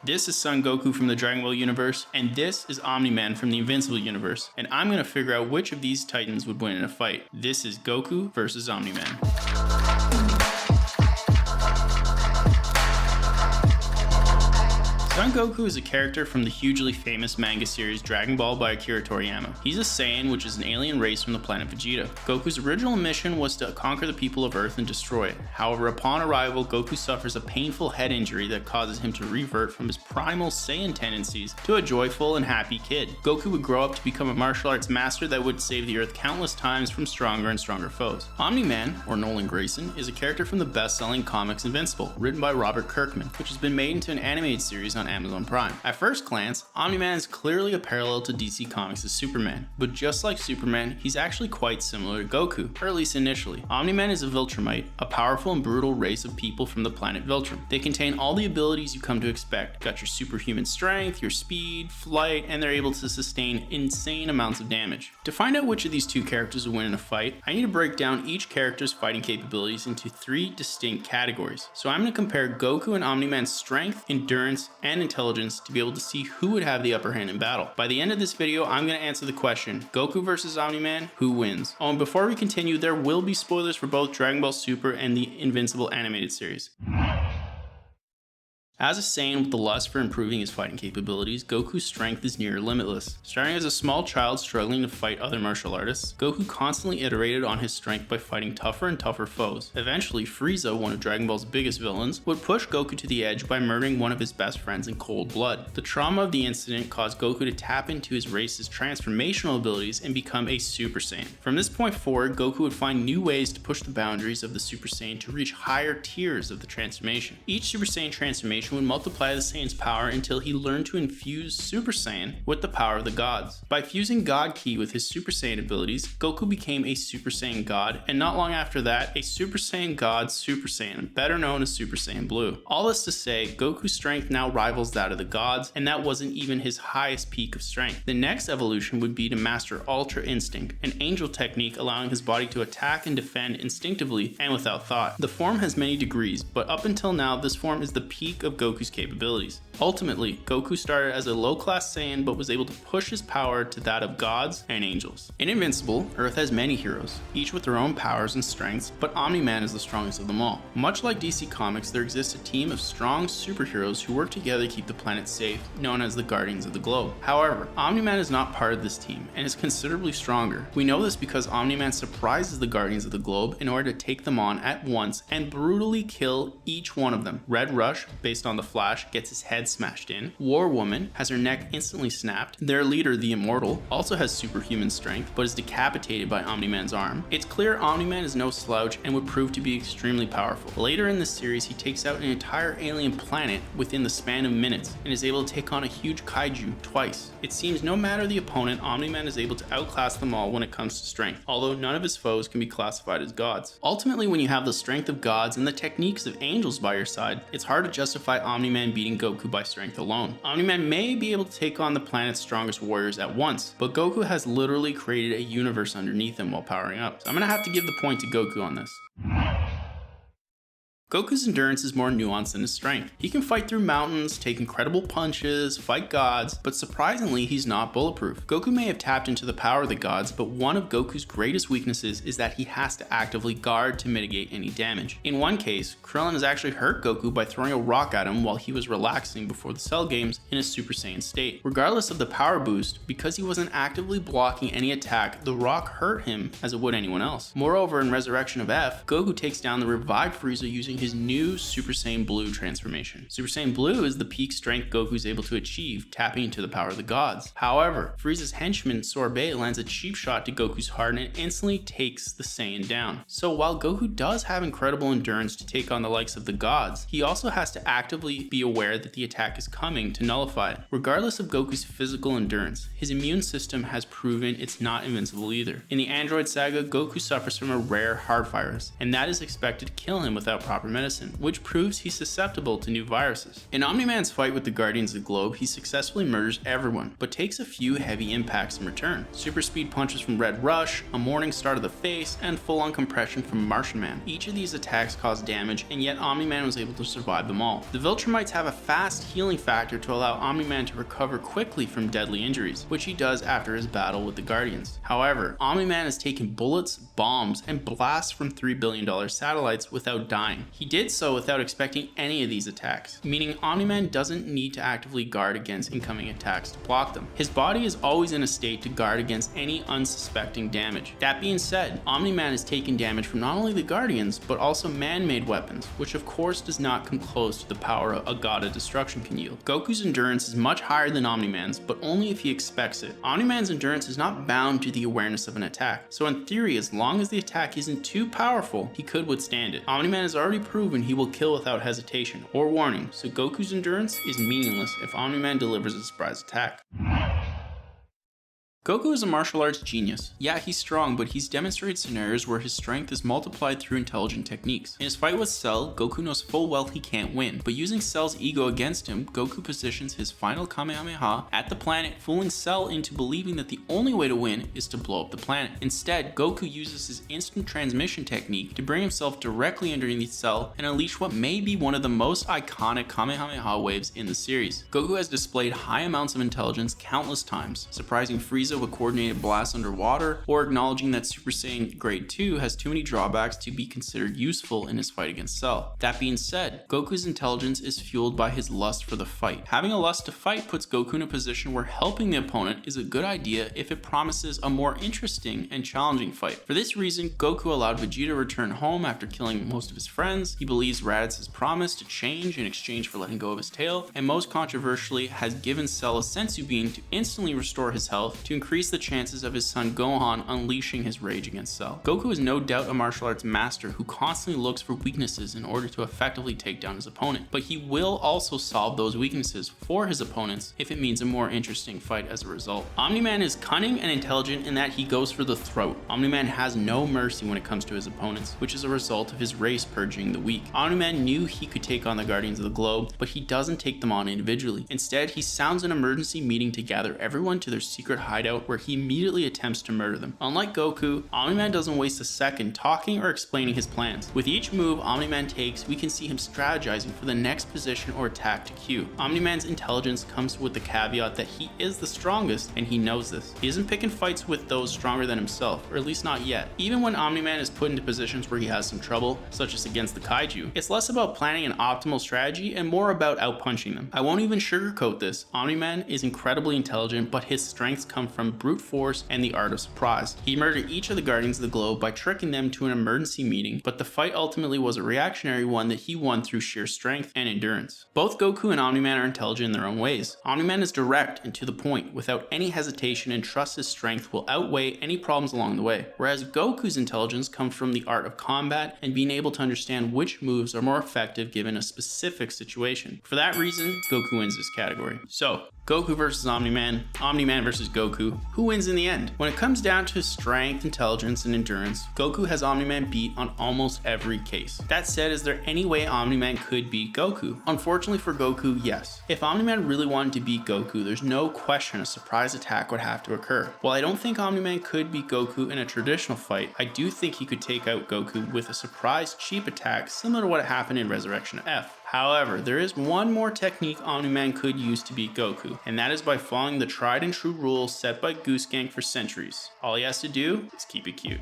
This is Son Goku from the Dragon Ball universe, and this is Omni-Man from the Invincible universe, and I'm gonna figure out which of these titans would win in a fight. This is Goku versus Omni-Man. Son Goku is a character from the hugely famous manga series Dragon Ball by Akira Toriyama. He's a Saiyan, which is an alien race from the planet Vegeta. Goku's original mission was to conquer the people of Earth and destroy it. However, upon arrival, Goku suffers a painful head injury that causes him to revert from his primal Saiyan tendencies to a joyful and happy kid. Goku would grow up to become a martial arts master that would save the Earth countless times from stronger and stronger foes. Omni-Man, or Nolan Grayson, is a character from the best-selling comics Invincible, written by Robert Kirkman, which has been made into an animated series on Amazon Prime. At first glance, Omni-Man is clearly a parallel to DC Comics' Superman, but just like Superman, he's actually quite similar to Goku, or at least initially. Omni-Man is a Viltrumite, a powerful and brutal race of people from the planet Viltrum. They contain all the abilities you come to expect. Got your superhuman strength, your speed, flight, and they're able to sustain insane amounts of damage. To find out which of these two characters will win in a fight, I need to break down each character's fighting capabilities into 3 distinct categories. So I'm going to compare Goku and Omni-Man's strength, endurance, and intelligence to be able to see who would have the upper hand in battle. By the end of this video, I'm going to answer the question, Goku versus Omni-Man, who wins? Oh, and before we continue, there will be spoilers for both Dragon Ball Super and the Invincible animated series. As a Saiyan with the lust for improving his fighting capabilities, Goku's strength is near limitless. Starting as a small child struggling to fight other martial artists, Goku constantly iterated on his strength by fighting tougher and tougher foes. Eventually, Frieza, one of Dragon Ball's biggest villains, would push Goku to the edge by murdering one of his best friends in cold blood. The trauma of the incident caused Goku to tap into his race's transformational abilities and become a Super Saiyan. From this point forward, Goku would find new ways to push the boundaries of the Super Saiyan to reach higher tiers of the transformation. Each Super Saiyan transformation would multiply the Saiyan's power until he learned to infuse Super Saiyan with the power of the gods. By fusing God Ki with his Super Saiyan abilities, Goku became a Super Saiyan God, and not long after that, a Super Saiyan God Super Saiyan, better known as Super Saiyan Blue. All this to say, Goku's strength now rivals that of the gods, and that wasn't even his highest peak of strength. The next evolution would be to master Ultra Instinct, an angel technique allowing his body to attack and defend instinctively and without thought. The form has many degrees, but up until now, this form is the peak of Goku's capabilities. Ultimately, Goku started as a low-class Saiyan but was able to push his power to that of gods and angels. In Invincible, Earth has many heroes, each with their own powers and strengths, but Omni-Man is the strongest of them all. Much like DC Comics, there exists a team of strong superheroes who work together to keep the planet safe, known as the Guardians of the Globe. However, Omni-Man is not part of this team and is considerably stronger. We know this because Omni-Man surprises the Guardians of the Globe in order to take them on at once and brutally kill each one of them. Red Rush, based on the Flash, gets his head smashed in. War Woman has her neck instantly snapped. Their leader, the Immortal, also has superhuman strength but is decapitated by Omni-Man's arm. It's clear Omni-Man is no slouch and would prove to be extremely powerful. Later in this series, he takes out an entire alien planet within the span of minutes and is able to take on a huge kaiju twice. It seems no matter the opponent, Omni-Man is able to outclass them all when it comes to strength, although none of his foes can be classified as gods. Ultimately, when you have the strength of gods and the techniques of angels by your side, it's hard to justify Omni-Man beating Goku by strength alone. Omni-Man may be able to take on the planet's strongest warriors at once, but Goku has literally created a universe underneath him while powering up. So I'm gonna have to give the point to Goku on this. Goku's endurance is more nuanced than his strength. He can fight through mountains, take incredible punches, fight gods, but surprisingly he's not bulletproof. Goku may have tapped into the power of the gods, but one of Goku's greatest weaknesses is that he has to actively guard to mitigate any damage. In one case, Krillin has actually hurt Goku by throwing a rock at him while he was relaxing before the Cell Games in a Super Saiyan state. Regardless of the power boost, because he wasn't actively blocking any attack, the rock hurt him as it would anyone else. Moreover, in Resurrection of F, Goku takes down the revived Frieza using his new Super Saiyan Blue transformation. Super Saiyan Blue is the peak strength Goku is able to achieve, tapping into the power of the gods. However, Frieza's henchman Sorbet lands a cheap shot to Goku's heart and instantly takes the Saiyan down. So while Goku does have incredible endurance to take on the likes of the gods, he also has to actively be aware that the attack is coming to nullify it. Regardless of Goku's physical endurance, his immune system has proven it's not invincible either. In the Android saga, Goku suffers from a rare heart virus, and that is expected to kill him without proper medicine, which proves he's susceptible to new viruses. In Omni-Man's fight with the Guardians of the Globe, he successfully murders everyone, but takes a few heavy impacts in return. Super speed punches from Red Rush, a morning star to the face, and full-on compression from Martian Man. Each of these attacks caused damage, and yet Omni-Man was able to survive them all. The Viltrumites have a fast healing factor to allow Omni-Man to recover quickly from deadly injuries, which he does after his battle with the Guardians. However, Omni-Man has taken bullets, bombs, and blasts from $3 billion satellites without dying. He did so without expecting any of these attacks, meaning Omni-Man doesn't need to actively guard against incoming attacks to block them. His body is always in a state to guard against any unsuspecting damage. That being said, Omni-Man has taken damage from not only the Guardians, but also man-made weapons, which of course does not come close to the power a god of destruction can yield. Goku's endurance is much higher than Omni-Man's, but only if he expects it. Omni-Man's endurance is not bound to the awareness of an attack, so in theory, as long as the attack isn't too powerful, he could withstand it. Omni-Man has already proven he will kill without hesitation or warning, so Goku's endurance is meaningless if Omni-Man delivers a surprise attack. Goku is a martial arts genius. Yeah, he's strong, but he's demonstrated scenarios where his strength is multiplied through intelligent techniques. In his fight with Cell, Goku knows full well he can't win, but using Cell's ego against him, Goku positions his final Kamehameha at the planet, fooling Cell into believing that the only way to win is to blow up the planet. Instead, Goku uses his instant transmission technique to bring himself directly underneath Cell and unleash what may be one of the most iconic Kamehameha waves in the series. Goku has displayed high amounts of intelligence countless times, surprising Frieza with coordinated blasts underwater, or acknowledging that Super Saiyan Grade 2 has too many drawbacks to be considered useful in his fight against Cell. That being said, Goku's intelligence is fueled by his lust for the fight. Having a lust to fight puts Goku in a position where helping the opponent is a good idea if it promises a more interesting and challenging fight. For this reason, Goku allowed Vegeta to return home after killing most of his friends. He believes Raditz has promised to change in exchange for letting go of his tail, and most controversially has given Cell a senzu bean to instantly restore his health to increase the chances of his son Gohan unleashing his rage against Cell. Goku is no doubt a martial arts master who constantly looks for weaknesses in order to effectively take down his opponent, but he will also solve those weaknesses for his opponents if it means a more interesting fight as a result. Omni-Man is cunning and intelligent in that he goes for the throat. Omni-Man has no mercy when it comes to his opponents, which is a result of his race purging the weak. Omni-Man knew he could take on the Guardians of the Globe, but he doesn't take them on individually. Instead, he sounds an emergency meeting to gather everyone to their secret hideout where he immediately attempts to murder them. Unlike Goku, Omni-Man doesn't waste a second talking or explaining his plans. With each move Omni-Man takes, we can see him strategizing for the next position or attack to cue. Omni-Man's intelligence comes with the caveat that he is the strongest, and he knows this. He isn't picking fights with those stronger than himself, or at least not yet. Even when Omni-Man is put into positions where he has some trouble, such as against the Kaiju, it's less about planning an optimal strategy and more about outpunching them. I won't even sugarcoat this. Omni-Man is incredibly intelligent, but his strengths come from brute force and the art of surprise. He murdered each of the Guardians of the Globe by tricking them to an emergency meeting, but the fight ultimately was a reactionary one that he won through sheer strength and endurance. Both Goku and Omni-Man are intelligent in their own ways. Omni-Man is direct and to the point, without any hesitation, and trusts his strength will outweigh any problems along the way, whereas Goku's intelligence comes from the art of combat and being able to understand which moves are more effective given a specific situation. For that reason, Goku wins this category. So, Goku versus Omni-Man, Omni-Man versus Goku, who wins in the end? When it comes down to strength, intelligence, and endurance, Goku has Omni-Man beat on almost every case. That said, is there any way Omni-Man could beat Goku? Unfortunately for Goku, yes. If Omni-Man really wanted to beat Goku, there's no question a surprise attack would have to occur. While I don't think Omni-Man could beat Goku in a traditional fight, I do think he could take out Goku with a surprise cheap attack similar to what happened in Resurrection F. However, there is one more technique Omni-Man could use to beat Goku, and that is by following the tried and true rules set by Goose Gang for centuries. All he has to do is keep it cute.